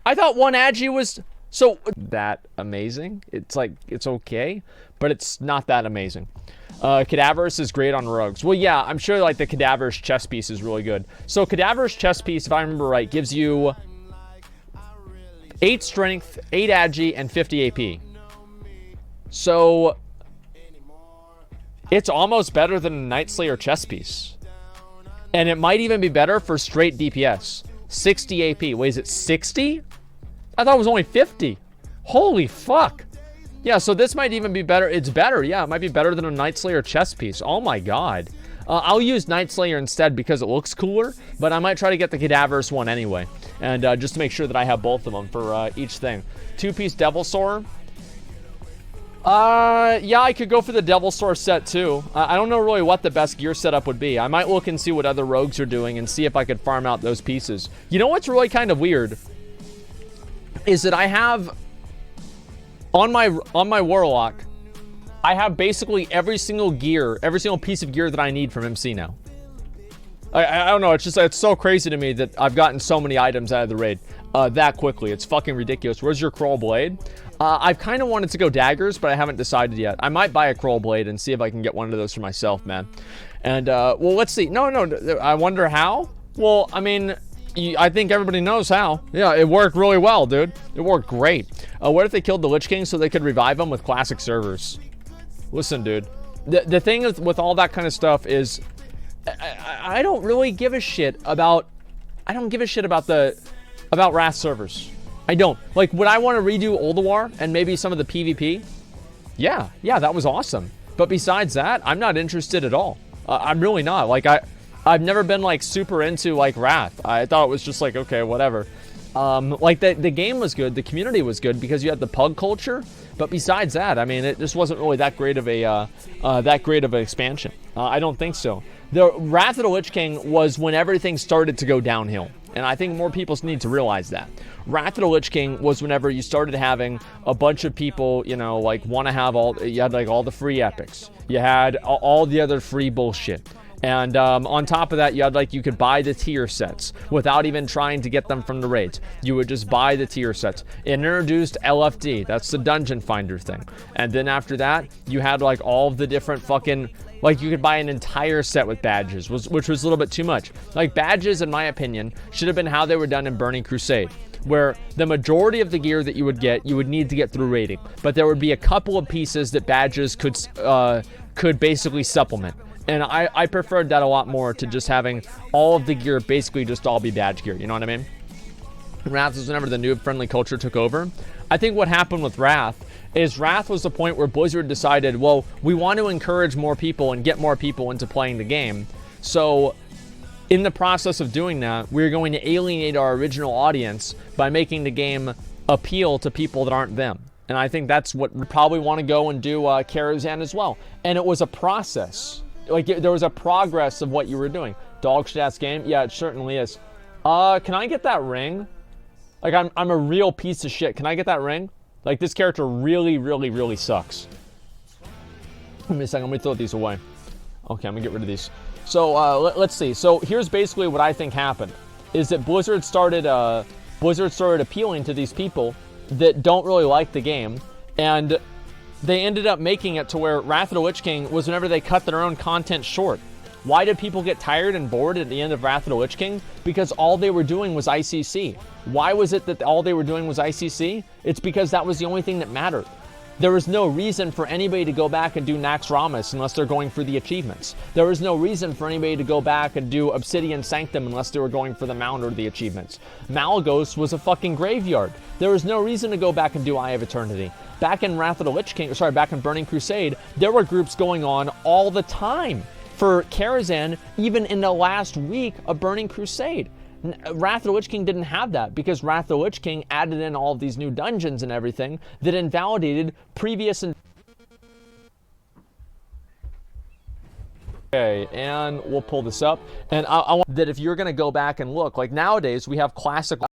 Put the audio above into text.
I thought one agi was so that amazing. It's like, it's okay, but it's not that amazing. Cadaverous is great on rogues. Well, yeah, I'm sure like the Cadaverous chess piece is really good. So Cadaverous chess piece, if I remember right, gives you 8 strength, 8 agi, and 50 AP. So it's almost better than a Night Slayer chess piece. And it might even be better for straight DPS. 60 AP. Wait, is it 60? I thought it was only 50. Holy fuck. Yeah, so this might even be better. It's better. Yeah, it might be better than a Night Slayer chess piece. Oh my god. I'll use Night Slayer instead because it looks cooler, but I might try to get the Cadaverous one anyway. And just to make sure that I have both of them for each thing. 2-piece Devil Soar. Yeah, I could go for the Devil Soar set too. I don't know really what the best gear setup would be. I might look and see what other rogues are doing and see if I could farm out those pieces. You know what's really kind of weird? Is that I have on my Warlock, I have basically every single gear, every single piece of gear that I need from MC now. I don't know, it's just, it's so crazy to me that I've gotten so many items out of the raid that quickly. It's fucking ridiculous. Where's your Kroll Blade? I've kind of wanted to go daggers, but I haven't decided yet. I might buy a Kroll Blade and see if I can get one of those for myself, man. And, well, let's see. No, I wonder how? Well, I mean, I think everybody knows how. Yeah, it worked really well, dude. It worked great. What if they killed the Lich King so they could revive him with classic servers? Listen, dude. The thing is, with all that kind of stuff is, I don't really give a shit about. I don't give a shit about Wrath servers. I don't. Like, would I want to redo Ulduar and maybe some of the PvP? Yeah, that was awesome. But besides that, I'm not interested at all. I'm really not. Like, I've never been like super into like Wrath. I thought it was just like, okay, whatever. Like the game was good, the community was good because you had the pug culture. But besides that, I mean, it just wasn't really that great of an expansion. I don't think so. The Wrath of the Lich King was when everything started to go downhill. And I think more people need to realize that. Wrath of the Lich King was whenever you started having a bunch of people, you know, like want to have you had like all the free epics. You had all the other free bullshit. And on top of that, you had like, you could buy the tier sets without even trying to get them from the raids. You would just buy the tier sets. It introduced LFD, that's the dungeon finder thing. And then after that, you had like all of the different fucking, like you could buy an entire set with badges, which was a little bit too much. Like badges, in my opinion, should have been how they were done in Burning Crusade, where the majority of the gear that you would get, you would need to get through raiding. But there would be a couple of pieces that badges could basically supplement. And I preferred that a lot more to just having all of the gear basically just all be badge gear, you know what I mean? Wrath was whenever the noob-friendly culture took over. I think what happened with Wrath is Wrath was the point where Blizzard decided, well, we want to encourage more people and get more people into playing the game. So in the process of doing that, we're going to alienate our original audience by making the game appeal to people that aren't them. And I think that's what we probably want to go and do Karazhan as well. And it was a process. Like, there was a progress of what you were doing. Dog shit ass game? Yeah, it certainly is. Can I get that ring? Like, I'm a real piece of shit. Can I get that ring? Like, this character really, really, really sucks. Give me a second. Let me throw these away. Okay, I'm gonna get rid of these. So, let's see. So, here's basically what I think happened. Is that Blizzard started appealing to these people that don't really like the game. And they ended up making it to where Wrath of the Lich King was whenever they cut their own content short. Why did people get tired and bored at the end of Wrath of the Lich King? Because all they were doing was ICC. Why was it that all they were doing was ICC? It's because that was the only thing that mattered. There was no reason for anybody to go back and do Nax Ramus unless they're going for the achievements. There was no reason for anybody to go back and do Obsidian Sanctum unless they were going for the Mount or the achievements. Malagos was a fucking graveyard. There was no reason to go back and do Eye of Eternity. Back in Wrath of the Lich King, back in Burning Crusade, there were groups going on all the time for Karazhan, even in the last week of Burning Crusade. Wrath of the Lich King didn't have that because Wrath of the Lich King added in all of these new dungeons and everything that invalidated previous. Okay, and we'll pull this up. And I want that if you're going to go back and look, like nowadays we have classic